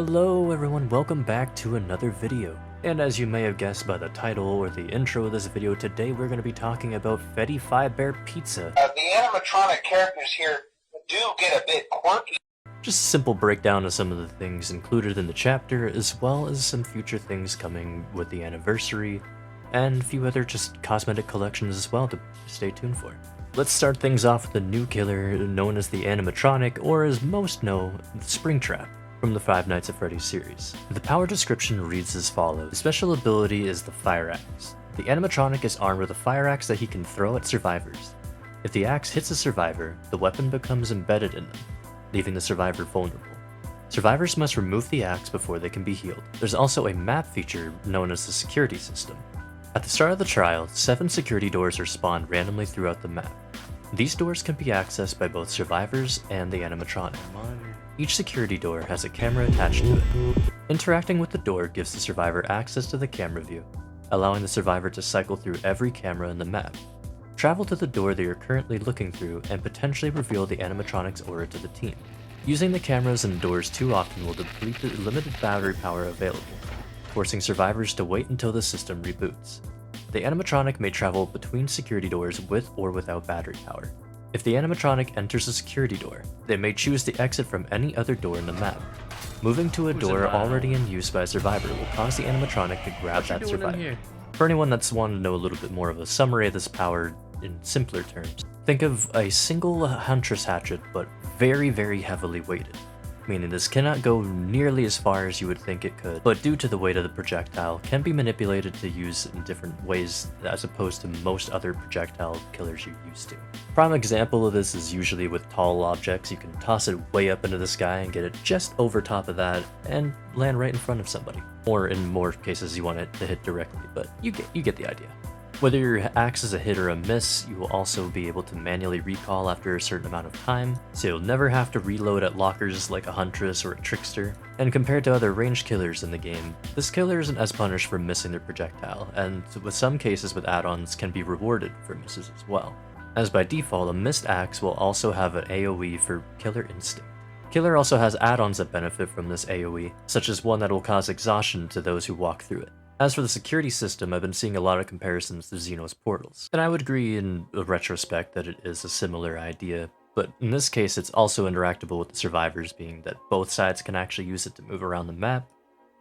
Hello everyone, welcome back to another video. And as you may have guessed by the title or the intro of this video, today we're going to be talking about Freddy Fazbear Pizza. The animatronic characters here do get a bit quirky. Just a simple breakdown of some of the things included in the chapter, as well as some future things coming with the anniversary, and a few other just cosmetic collections as well to stay tuned for. Let's start things off with the new killer known as the animatronic, or as most know, the Springtrap, from the Five Nights at Freddy's series. The power description reads as follows. The special ability is the Fire Axe. The animatronic is armed with a fire axe that he can throw at survivors. If the axe hits a survivor, the weapon becomes embedded in them, leaving the survivor vulnerable. Survivors must remove the axe before they can be healed. There's also a map feature known as the security system. At the start of the trial, 7 security doors are spawned randomly throughout the map. These doors can be accessed by both survivors and the animatronic. Each security door has a camera attached to it. Interacting with the door gives the survivor access to the camera view, allowing the survivor to cycle through every camera in the map. Travel to the door they are currently looking through and potentially reveal the animatronic's aura to the team. Using the cameras and doors too often will deplete the limited battery power available, forcing survivors to wait until the system reboots. The animatronic may travel between security doors with or without battery power. If the animatronic enters a security door, they may choose to exit from any other door in the map. Moving to a door already in use by a survivor will cause the animatronic to grab that survivor. For anyone that's wanted to know a little bit more of a summary of this power in simpler terms, think of a single huntress hatchet but very heavily weighted, meaning this cannot go nearly as far as you would think it could, but due to the weight of the projectile, can be manipulated to use in different ways as opposed to most other projectile killers you're used to. Prime example of this is usually with tall objects. You can toss it way up into the sky and get it just over top of that and land right in front of somebody. Or in more cases you want it to hit directly, but you get the idea. Whether your axe is a hit or a miss, you will also be able to manually recall after a certain amount of time, so you'll never have to reload at lockers like a huntress or a trickster. And compared to other ranged killers in the game, this killer isn't as punished for missing their projectile, and with some cases with add-ons can be rewarded for misses as well. As by default, a missed axe will also have an AoE for Killer Instinct. Killer also has add-ons that benefit from this AoE, such as one that will cause exhaustion to those who walk through it. As for the security system, I've been seeing a lot of comparisons to Xeno's portals, and I would agree in a retrospect that it is a similar idea, but in this case it's also interactable with the survivors, being that both sides can actually use it to move around the map,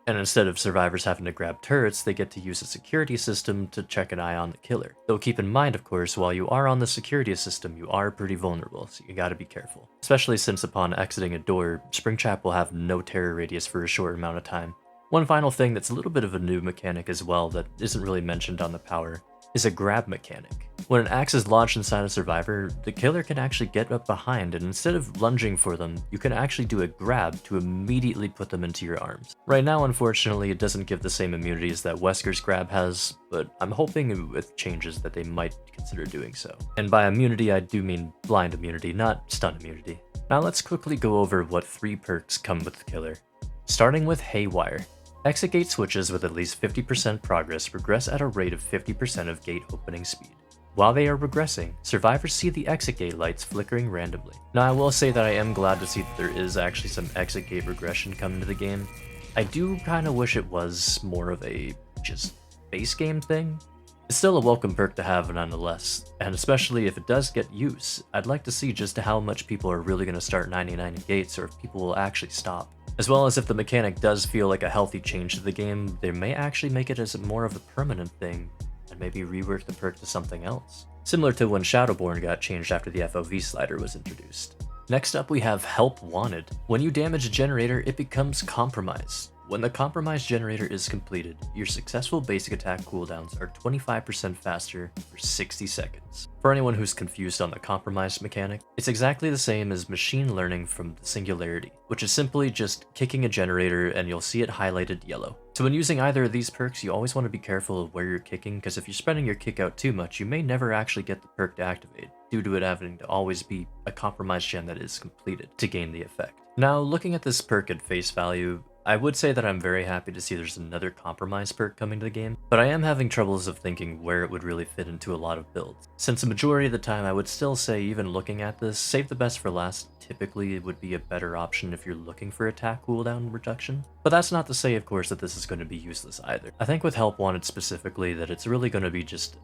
and instead of survivors having to grab turrets, they get to use a security system to check an eye on the killer. Though keep in mind, of course, while you are on the security system, you are pretty vulnerable, so you gotta be careful. Especially since upon exiting a door, Springtrap will have no terror radius for a short amount of time. One final thing that's a little bit of a new mechanic as well that isn't really mentioned on the power is a grab mechanic. When an axe is launched inside a survivor, the killer can actually get up behind, and instead of lunging for them, you can actually do a grab to immediately put them into your arms. Right now, unfortunately, it doesn't give the same immunities that Wesker's grab has, but I'm hoping with changes that they might consider doing so. And by immunity, I do mean blind immunity, not stun immunity. Now let's quickly go over what 3 perks come with the killer. Starting with Haywire. Exit gate switches with at least 50% progress regress at a rate of 50% of gate opening speed. While they are regressing, survivors see the exit gate lights flickering randomly. Now I will say that I am glad to see that there is actually some exit gate regression coming to the game. I do kinda wish it was more of a just base game thing. It's still a welcome perk to have nonetheless, and especially if it does get use, I'd like to see just how much people are really gonna start 99 gates or if people will actually stop. As well as if the mechanic does feel like a healthy change to the game, they may actually make it as more of a permanent thing, and maybe rework the perk to something else. Similar to when Shadowborn got changed after the FOV slider was introduced. Next up we have Help Wanted. When you damage a generator, it becomes compromised. When the compromised generator is completed, your successful basic attack cooldowns are 25% faster for 60 seconds. For anyone who's confused on the compromised mechanic, it's exactly the same as machine learning from the Singularity, which is simply just kicking a generator and you'll see it highlighted yellow. So when using either of these perks, you always want to be careful of where you're kicking, because if you're spreading your kick out too much, you may never actually get the perk to activate, due to it having to always be a compromised gen that is completed to gain the effect. Now, looking at this perk at face value, I would say that I'm very happy to see there's another compromise perk coming to the game, but I am having troubles of thinking where it would really fit into a lot of builds. Since the majority of the time I would still say, even looking at this, save the best for last typically would be a better option if you're looking for attack cooldown reduction. But that's not to say, of course, that this is going to be useless either. I think with Help Wanted specifically that it's really going to be just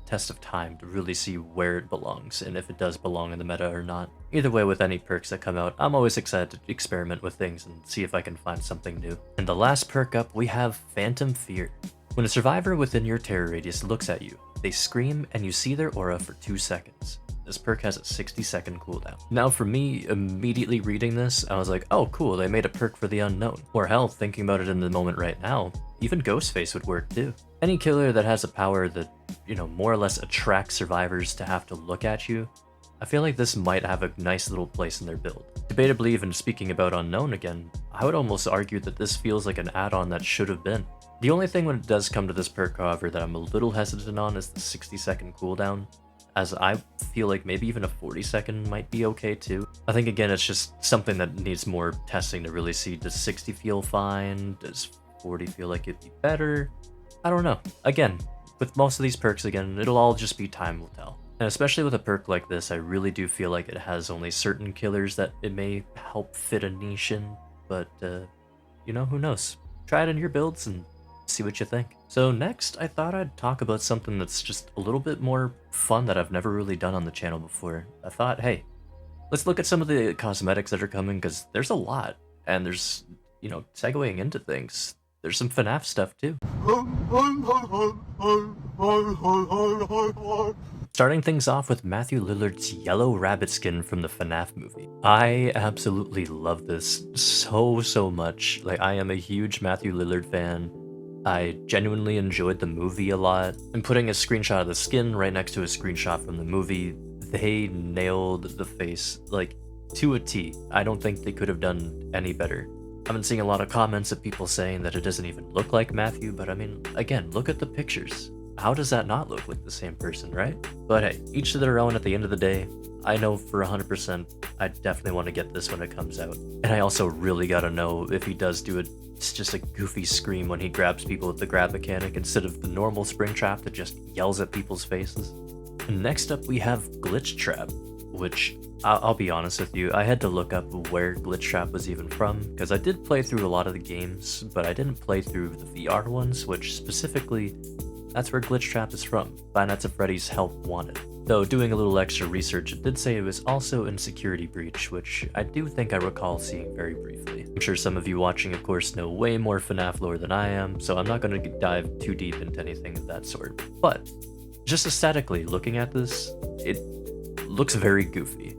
test of time to really see where it belongs and if it does belong in the meta or not. Either way, with any perks that come out, I'm always excited to experiment with things and see if I can find something new. And the last perk up, we have Phantom Fear. When a survivor within your terror radius looks at you, they scream and you see their aura for 2 seconds. This perk has a 60-second cooldown. Now for me, immediately reading this, I was like, oh cool, they made a perk for the unknown. Or hell, thinking about it in the moment right now, even Ghostface would work too. Any killer that has a power that, more or less attracts survivors to have to look at you, I feel like this might have a nice little place in their build. Debatably, even speaking about Unknown again, I would almost argue that this feels like an add-on that should have been. The only thing when it does come to this perk, however, that I'm a little hesitant on is the 60-second cooldown, as I feel like maybe even a 40-second might be okay too. I think again it's just something that needs more testing to really see, does 60 feel fine? Does 40 feel like it'd be better? I don't know. Again, with most of these perks again, it'll all just be time will tell. And especially with a perk like this, I really do feel like it has only certain killers that it may help fit a niche in, but who knows? Try it in your builds and see what you think. So next, I thought I'd talk about something that's just a little bit more fun that I've never really done on the channel before. I thought, hey, let's look at some of the cosmetics that are coming, because there's a lot, and there's, segueing into things, there's some FNAF stuff too. Starting things off with Matthew Lillard's yellow rabbit skin from the FNAF movie. I absolutely love this so much. Like, I am a huge Matthew Lillard fan. I genuinely enjoyed the movie a lot, and putting a screenshot of the skin right next to a screenshot from the movie, they nailed the face, like, to a T. I don't think they could have done any better. I've been seeing a lot of comments of people saying that it doesn't even look like Matthew, but I mean, again, look at the pictures. How does that not look like the same person, right? But hey, each to their own at the end of the day. I know for 100% I definitely want to get this when it comes out. And I also really gotta know if he does do it's just a goofy scream when he grabs people with the grab mechanic instead of the normal Springtrap that just yells at people's faces. And next up we have Glitch Trap, which I'll be honest with you, I had to look up where Glitch Trap was even from, because I did play through a lot of the games, but I didn't play through the VR ones, which specifically, that's where Glitch Trap is from, Five Nights at Freddy's Help Wanted. Though doing a little extra research, it did say it was also in Security Breach, which I do think I recall seeing very briefly. I'm sure some of you watching, of course, know way more FNAF lore than I am, so I'm not going to dive too deep into anything of that sort. But, just aesthetically, looking at this, it looks very goofy.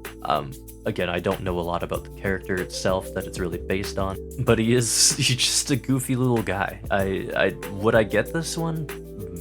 Again, I don't know a lot about the character itself that it's really based on, but he's just a goofy little guy. Would I get this one?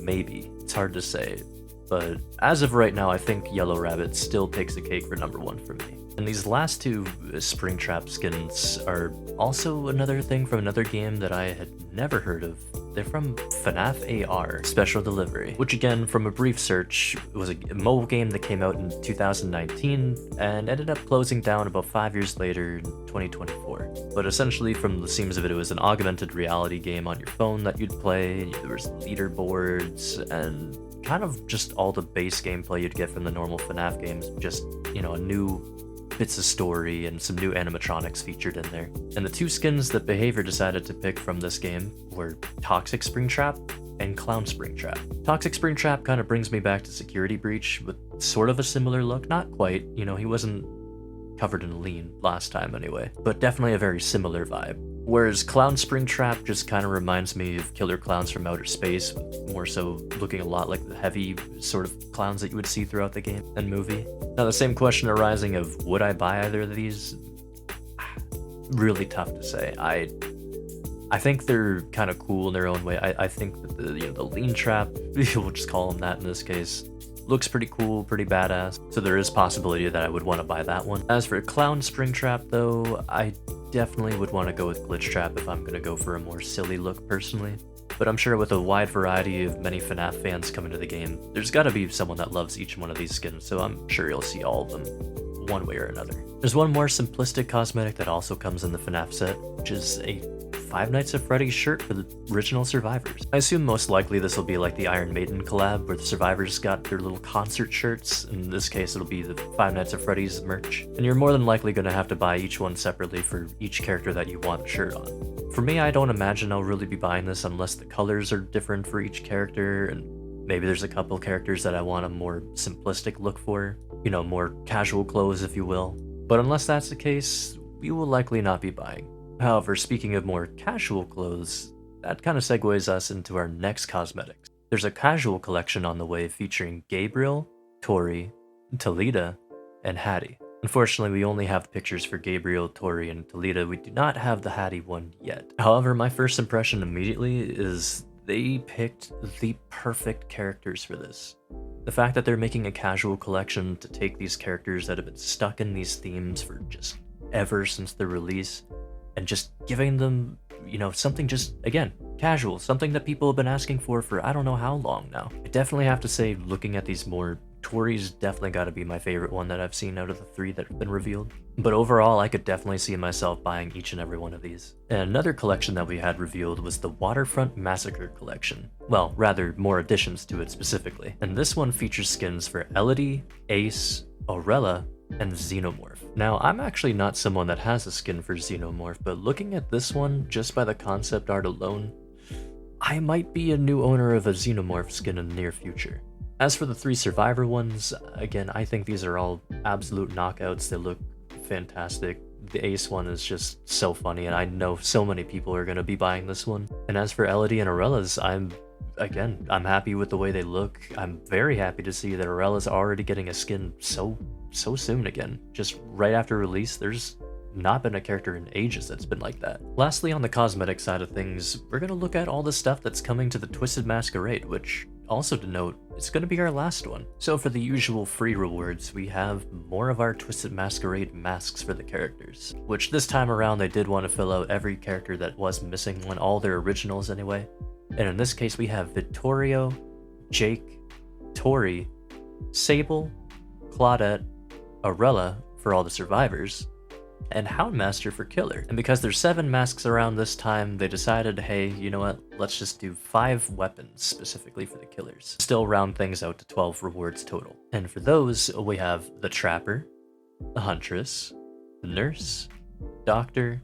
Maybe. It's hard to say. But as of right now, I think Yellow Rabbit still takes the cake for #1 for me. And these last two Springtrap skins are also another thing from another game that I had never heard of. They're from FNAF AR Special Delivery, which again, from a brief search, was a mobile game that came out in 2019 and ended up closing down about 5 years later in 2024. But essentially, from the seams of it, it was an augmented reality game on your phone that you'd play. There was leaderboards and kind of just all the base gameplay you'd get from the normal FNAF games, just, a new bits of story and some new animatronics featured in there. And the two skins that Behavior decided to pick from this game were Toxic Springtrap and Clown Springtrap. Toxic Springtrap kind of brings me back to Security Breach with sort of a similar look, not quite, he wasn't covered in lean last time anyway, but definitely a very similar vibe. Whereas Clown Springtrap just kind of reminds me of Killer Clowns from Outer Space, more so looking a lot like the heavy sort of clowns that you would see throughout the game and movie. Now the same question arising of would I buy either of these? Really tough to say. I think they're kind of cool in their own way. I think that the lean trap, we'll just call them that in this case, looks pretty cool, pretty badass, so there is possibility that I would want to buy that one. As for Clown Springtrap though, I definitely would want to go with Glitch Trap if I'm going to go for a more silly look personally. But I'm sure with a wide variety of many FNAF fans coming to the game, there's got to be someone that loves each one of these skins, so I'm sure you'll see all of them one way or another. There's one more simplistic cosmetic that also comes in the FNAF set, which is a Five Nights at Freddy's shirt for the original survivors. I assume most likely this will be like the Iron Maiden collab, where the survivors got their little concert shirts. In this case, it'll be the Five Nights at Freddy's merch. And you're more than likely going to have to buy each one separately for each character that you want the shirt on. For me, I don't imagine I'll really be buying this unless the colors are different for each character, and maybe there's a couple characters that I want a more simplistic look for, you know, more casual clothes if you will. But unless that's the case, we will likely not be buying. However, speaking of more casual clothes, that kind of segues us into our next cosmetics. There's a casual collection on the way featuring Gabriel, Tori, Talita, and Hattie. Unfortunately, we only have pictures for Gabriel, Tori, and Talita. We do not have the Hattie one yet. However, my first impression immediately is they picked the perfect characters for this. The fact that they're making a casual collection to take these characters that have been stuck in these themes for just ever since the release, and just giving them, you know, something just, again, casual, something that people have been asking for I don't know how long now. I definitely have to say, looking at these more, Tori's definitely got to be my favorite one that I've seen out of the 3 that have been revealed. But overall, I could definitely see myself buying each and every one of these. And another collection that we had revealed was the Waterfront Massacre collection. Well, rather, more additions to it specifically. And this one features skins for Elodie, Ace, Aurella, and Xenomorph. Now, I'm actually not someone that has a skin for Xenomorph, but looking at this one, just by the concept art alone, I might be a new owner of a Xenomorph skin in the near future. As for the 3 survivor ones, again, I think these are all absolute knockouts. They look fantastic. The Ace one is just so funny, and I know so many people are going to be buying this one. And as for Elodie and Aurella's, I'm happy with the way they look. I'm very happy to see that Aurella's already getting a skin so soon again. Just right after release, there's not been a character in ages that's been like that. Lastly, on the cosmetic side of things, we're going to look at all the stuff that's coming to the Twisted Masquerade, which, also to note, it's going to be our last one. So for the usual free rewards, we have more of our Twisted Masquerade masks for the characters, which this time around they did want to fill out every character that was missing on all their originals anyway. And in this case, we have Vittorio, Jake, Tori, Sable, Claudette, Aurella for all the survivors, and Houndmaster for Killer. And because there's 7 masks around this time, they decided, hey, you know what, let's just do 5 weapons specifically for the killers. Still round things out to 12 rewards total. And for those, we have the Trapper, the Huntress, the Nurse, Doctor,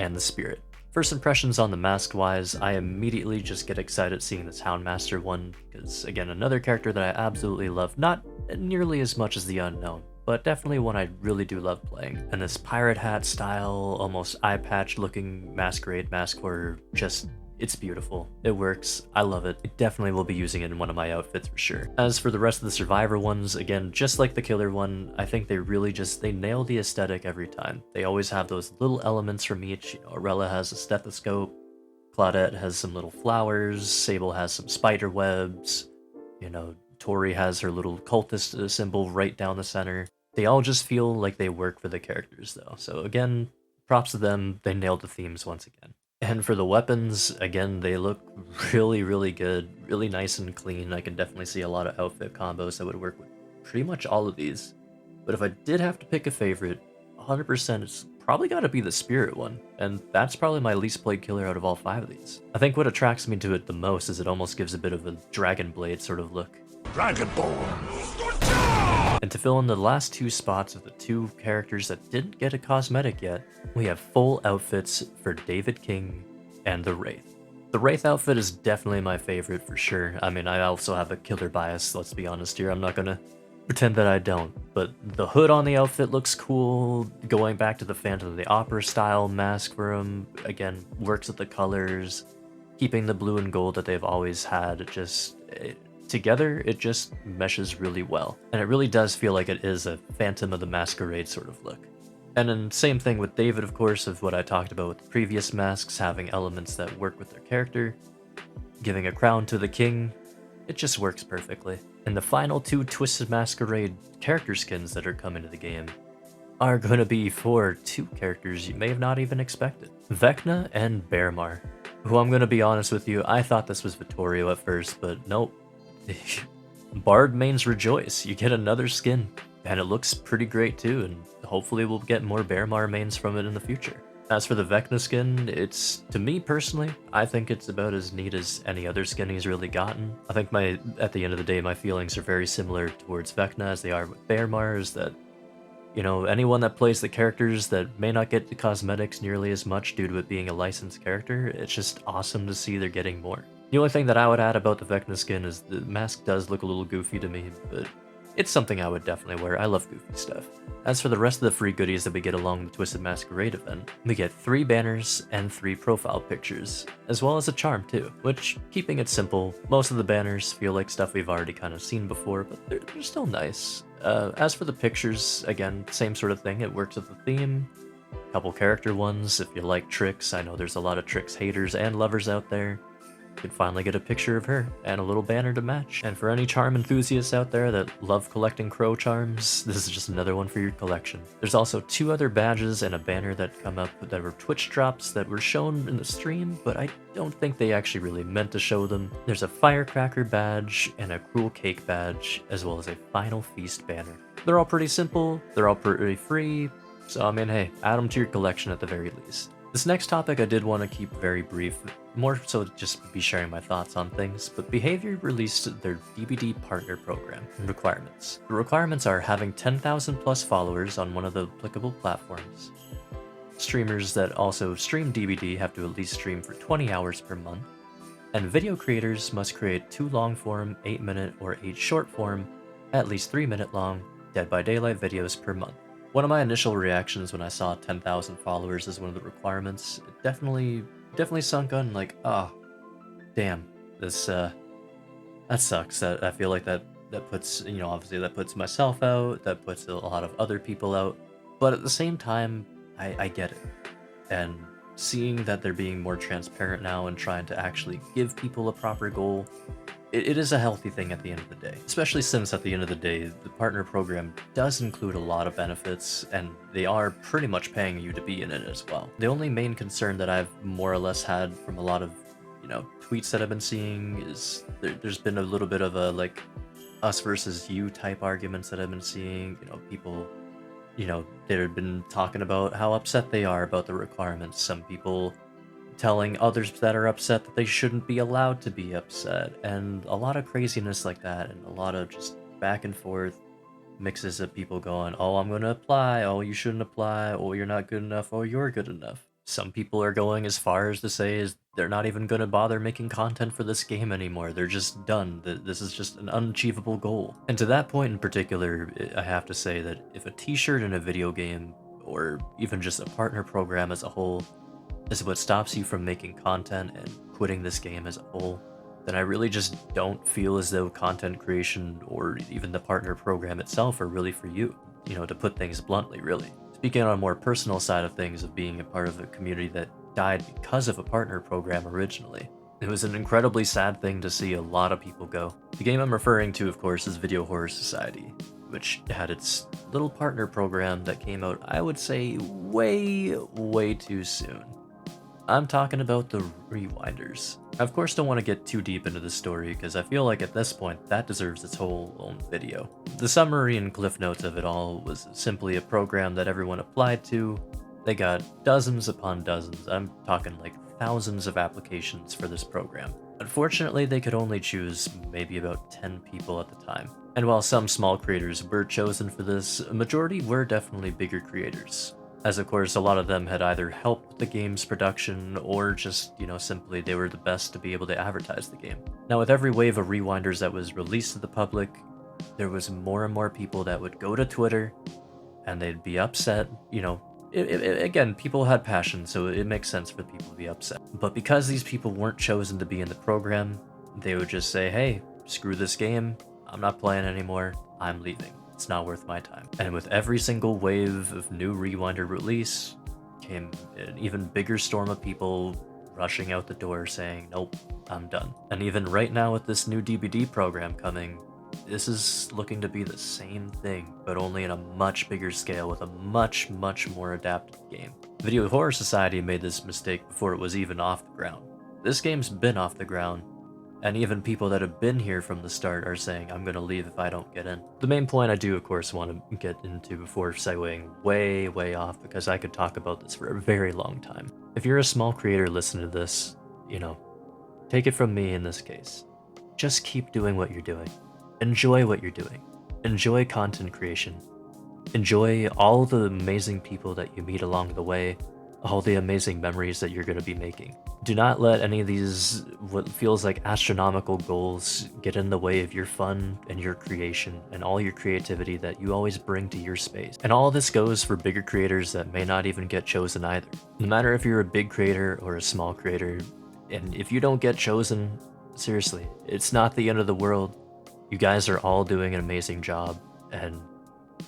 and the Spirit. First impressions on the mask wise, I immediately just get excited seeing this Houndmaster one, because again, another character that I absolutely love, not nearly as much as the Unknown, but definitely one I really do love playing. And this pirate hat style, almost eye patch looking masquerade mask horror, just, it's beautiful. It works. I love it. I definitely will be using it in one of my outfits for sure. As for the rest of the survivor ones, again, just like the killer one, I think they really they nail the aesthetic every time. They always have those little elements from each. You know, Aurella has a stethoscope, Claudette has some little flowers, Sable has some spider webs, you know, Tori has her little cultist symbol right down the center. They all just feel like they work for the characters though. So again, props to them, they nailed the themes once again. And for the weapons, again, they look really good, really nice and clean. I can definitely see a lot of outfit combos that would work with pretty much all of these. But if I did have to pick a favorite, 100% it's probably gotta be the Spirit one. And that's probably my least played killer out of all 5 of these. I think what attracts me to it the most is it almost gives a bit of a Dragon Blade sort of look. Dragonborn! And to fill in the last 2 spots of the 2 characters that didn't get a cosmetic yet, we have full outfits for David King and the Wraith. The Wraith outfit is definitely my favorite for sure. I mean, I also have a killer bias, let's be honest here. I'm not gonna pretend that I don't. But the hood on the outfit looks cool. Going back to the Phantom of the Opera style mask for him, again, works with the colors. Keeping the blue and gold that they've always had, together, it just meshes really well. And it really does feel like it is a Phantom of the Masquerade sort of look. And then same thing with David, of course, of what I talked about with the previous masks, having elements that work with their character. Giving a crown to the king, it just works perfectly. And the final 2 Twisted Masquerade character skins that are coming to the game are going to be for 2 characters you may have not even expected. Vecna and Bearmar, who I'm going to be honest with you, I thought this was Vittorio at first, but nope. Bard mains rejoice, you get another skin, and it looks pretty great too, and hopefully we'll get more Bearmar mains from it in the future. As for the Vecna skin, it's, to me personally, I think it's about as neat as any other skin he's really gotten. I think at the end of the day, my feelings are very similar towards Vecna as they are with Bearmar, is that, you know, anyone that plays the characters that may not get the cosmetics nearly as much due to it being a licensed character, it's just awesome to see they're getting more. The only thing that I would add about the Vecna skin is the mask does look a little goofy to me, but it's something I would definitely wear. I love goofy stuff. As for the rest of the free goodies that we get along the Twisted Masquerade event, we get 3 banners and 3 profile pictures, as well as a charm too, which, keeping it simple, most of the banners feel like stuff we've already kind of seen before, but they're still nice. As for the pictures, again, same sort of thing, it works with the theme. Couple character ones, if you like Trix, I know there's a lot of Trix haters and lovers out there. You can finally get a picture of her and a little banner to match. And for any charm enthusiasts out there that love collecting crow charms, this is just another one for your collection. There's also 2 other badges and a banner that come up that were Twitch drops that were shown in the stream, but I don't think they actually really meant to show them. There's a firecracker badge and a cruel cake badge, as well as a final feast banner. They're all pretty simple, they're all pretty free, so I mean, hey, add them to your collection at the very least. This next topic I did want to keep very brief, more so just be sharing my thoughts on things, but Behavior released their DBD partner program requirements. The requirements are having 10,000 plus followers on one of the applicable platforms. Streamers that also stream DBD have to at least stream for 20 hours per month, and video creators must create 2 long-form, 8-minute, or 8 short-form, at least 3-minute long, Dead by Daylight videos per month. One of my initial reactions when I saw 10,000 followers as one of the requirements, it definitely sunk on like, oh, damn, this, that sucks. I feel like that puts, you know, obviously that puts myself out, that puts a lot of other people out, but at the same time, I get it. And seeing that they're being more transparent now and trying to actually give people a proper goal, it is a healthy thing at the end of the day, especially since at the end of the day, the partner program does include a lot of benefits, and they are pretty much paying you to be in it as well. The only main concern that I've more or less had from a lot of, you know, tweets that I've been seeing is there's been a little bit of a, like, us versus you type arguments that I've been seeing. You know, people, you know, they've been talking about how upset they are about the requirements. Some people telling others that are upset that they shouldn't be allowed to be upset, and a lot of craziness like that, and a lot of just back and forth mixes of people going, oh, I'm going to apply, oh, you shouldn't apply, oh, you're not good enough, oh, you're good enough. Some people are going as far as to say is they're not even going to bother making content for this game anymore. They're just done. This is just an unachievable goal. And to that point in particular, I have to say that if a t-shirt in a video game, or even just a partner program as a whole, is what stops you from making content and quitting this game as a whole, then I really just don't feel as though content creation or even the partner program itself are really for you. You know, to put things bluntly, really. Speaking on a more personal side of things, of being a part of a community that died because of a partner program originally, it was an incredibly sad thing to see a lot of people go. The game I'm referring to, of course, is Video Horror Society, which had its little partner program that came out, I would say, way too soon. I'm talking about the Rewinders. I of course don't want to get too deep into the story, because I feel like at this point that deserves its whole own video. The summary and cliff notes of it all was simply a program that everyone applied to. They got dozens upon dozens, I'm talking like thousands of applications for this program. Unfortunately, they could only choose maybe about 10 people at the time. And while some small creators were chosen for this, a majority were definitely bigger creators. As of course, a lot of them had either helped with the game's production, or just, you know, simply they were the best to be able to advertise the game. Now, with every wave of Rewinders that was released to the public, there was more and more people that would go to Twitter, and they'd be upset. You know, again, people had passion, so it makes sense for people to be upset. But because these people weren't chosen to be in the program, they would just say, hey, screw this game, I'm not playing anymore, I'm leaving. It's not worth my time. And with every single wave of new Rewinder release came an even bigger storm of people rushing out the door saying, nope, I'm done. And even right now with this new DBD program coming, this is looking to be the same thing, but only in a much bigger scale with a much more adapted game. Video Horror Society made this mistake before it was even off the ground. This game's been off the ground And even people that have been here from the start are saying, I'm gonna leave if I don't get in. The main point I do, of course, want to get into before segueing way, way off, because I could talk about this for a very long time. If you're a small creator listening to this, you know, take it from me in this case. Just keep doing what you're doing. Enjoy what you're doing. Enjoy content creation. Enjoy all the amazing people that you meet along the way, all the amazing memories that you're going to be making. Do not let any of these, what feels like astronomical goals, get in the way of your fun and your creation and all your creativity that you always bring to your space. And all this goes for bigger creators that may not even get chosen either. No matter if you're a big creator or a small creator, and if you don't get chosen, seriously, it's not the end of the world. You guys are all doing an amazing job, and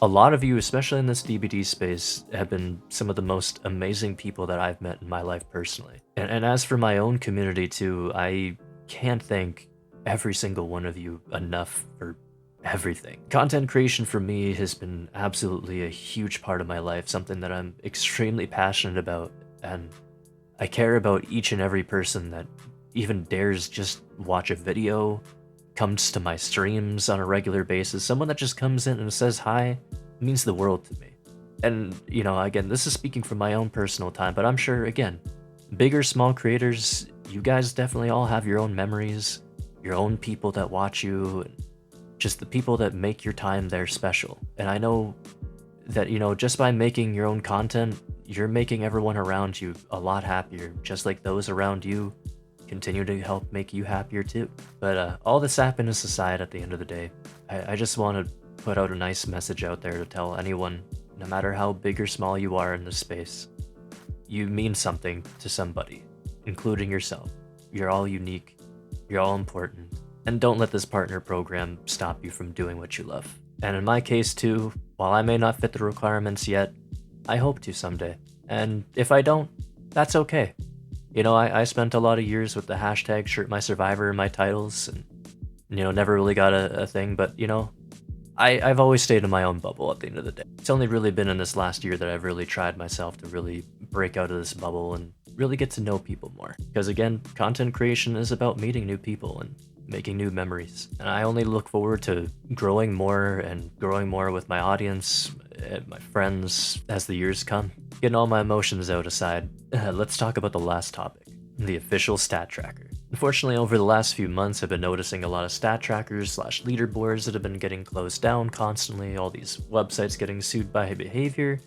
a lot of you, especially in this DBD space, have been some of the most amazing people that I've met in my life personally. And as for my own community too, I can't thank every single one of you enough for everything. Content creation for me has been absolutely a huge part of my life, something that I'm extremely passionate about, and I care about each and every person that even dares just watch a video, comes to my streams on a regular basis. Someone that just comes in and says hi means the world to me. And, you know, again, this is speaking from my own personal time, but I'm sure, again, big or small creators, you guys definitely all have your own memories, your own people that watch you, and just the people that make your time there special. And I know that, you know, just by making your own content, you're making everyone around you a lot happier, just like those around you continue to help make you happier too. But all this happiness aside, at the end of the day, I just want to put out a nice message out there to tell anyone, no matter how big or small you are in this space, you mean something to somebody, including yourself. You're all unique, you're all important, and don't let this partner program stop you from doing what you love. And in my case too, while I may not fit the requirements yet, I hope to someday. And if I don't, that's okay. You know, I spent a lot of years with the hashtag #ShirtMySurvivor in my titles, and, you know, never really got a thing, but, you know, I've always stayed in my own bubble at the end of the day. It's only really been in this last year that I've really tried myself to really break out of this bubble and really get to know people more. Because again, content creation is about meeting new people and making new memories. And I only look forward to growing more and growing more with my audience, my friends, as the years come. Getting all my emotions out aside, let's talk about the last topic, the official stat tracker. Unfortunately, over the last few months, I've been noticing a lot of stat trackers / leaderboards that have been getting closed down constantly, all these websites getting sued by behavior.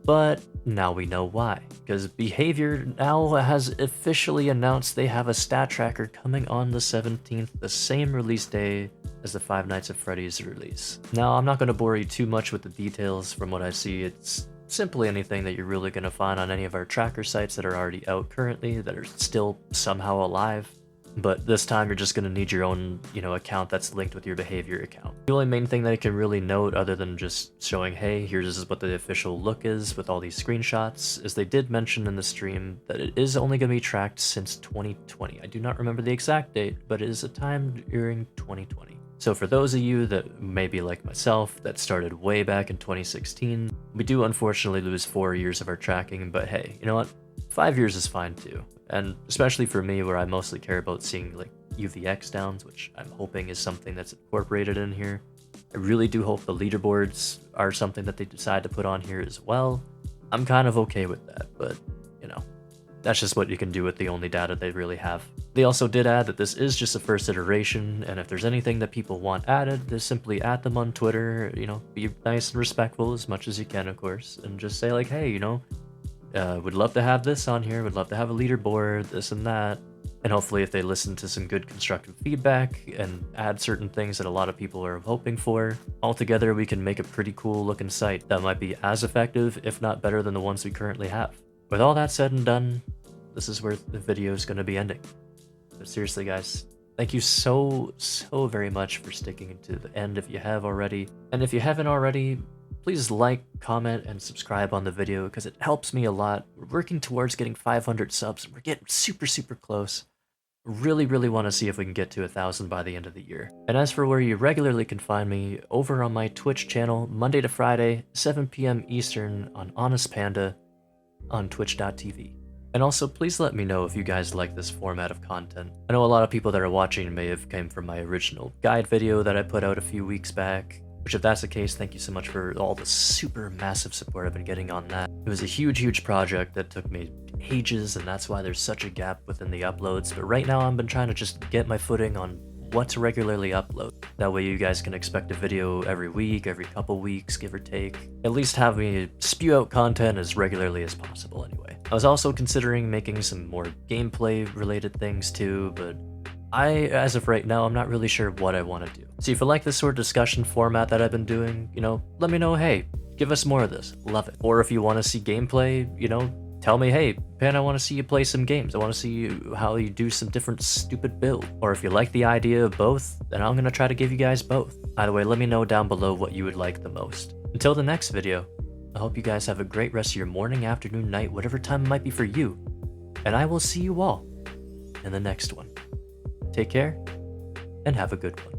But now we know why, because Behavior now has officially announced they have a stat tracker coming on the 17th, the same release day as the Five Nights at Freddy's release. Now, I'm not going to bore you too much with the details. From what I see, it's simply anything that you're really going to find on any of our tracker sites that are already out currently, that are still somehow alive. But this time you're just going to need your own, you know, account that's linked with your Behavior account. The only main thing that I can really note, other than just showing, hey, here's what the official look is with all these screenshots, is they did mention in the stream that it is only going to be tracked since 2020. I do not remember the exact date, but it is a time during 2020. So for those of you that may be like myself, that started way back in 2016, we do unfortunately lose 4 years of our tracking, but hey, you know what? 5 years is fine too. And especially for me, where I mostly care about seeing like UVX downs, which I'm hoping is something that's incorporated in here. I really do hope the leaderboards are something that they decide to put on here as well. I'm kind of okay with that, but you know, that's just what you can do with the only data they really have. They also did add that this is just a first iteration, and if there's anything that people want added, just simply add them on Twitter, you know, be nice and respectful as much as you can, of course, and just say like, hey, you know, would love to have this on here, would love to have a leaderboard, this and that. And hopefully if they listen to some good constructive feedback and add certain things that a lot of people are hoping for, altogether we can make a pretty cool looking site that might be as effective, if not better, than the ones we currently have. With all that said and done, this is where the video is going to be ending. But seriously guys, thank you so very much for sticking to the end if you have already. And if you haven't already, please like, comment, and subscribe on the video because it helps me a lot. We're working towards getting 500 subs, and we're getting super close. Really want to see if we can get to 1,000 by the end of the year. And as for where you regularly can find me, over on my Twitch channel, Monday to Friday, 7 p.m. Eastern on Honest Panda on twitch.tv. And also, please let me know if you guys like this format of content. I know a lot of people that are watching may have came from my original guide video that I put out a few weeks back, which if that's the case, thank you so much for all the super massive support I've been getting on that. It was a huge project that took me ages, and that's why there's such a gap within the uploads, but right now I've been trying to just get my footing on what to regularly upload. That way you guys can expect a video every week, every couple weeks, give or take. At least have me spew out content as regularly as possible anyway. I was also considering making some more gameplay related things too, but as of right now, I'm not really sure what I want to do. So if you like this sort of discussion format that I've been doing, let me know, hey, give us more of this, love it. Or if you want to see gameplay, tell me, hey, Pan, I want to see you play some games. I want to see how you do some different stupid build. Or if you like the idea of both, then I'm going to try to give you guys both. Either way, let me know down below what you would like the most. Until the next video, I hope you guys have a great rest of your morning, afternoon, night, whatever time it might be for you. And I will see you all in the next one. Take care, and have a good one.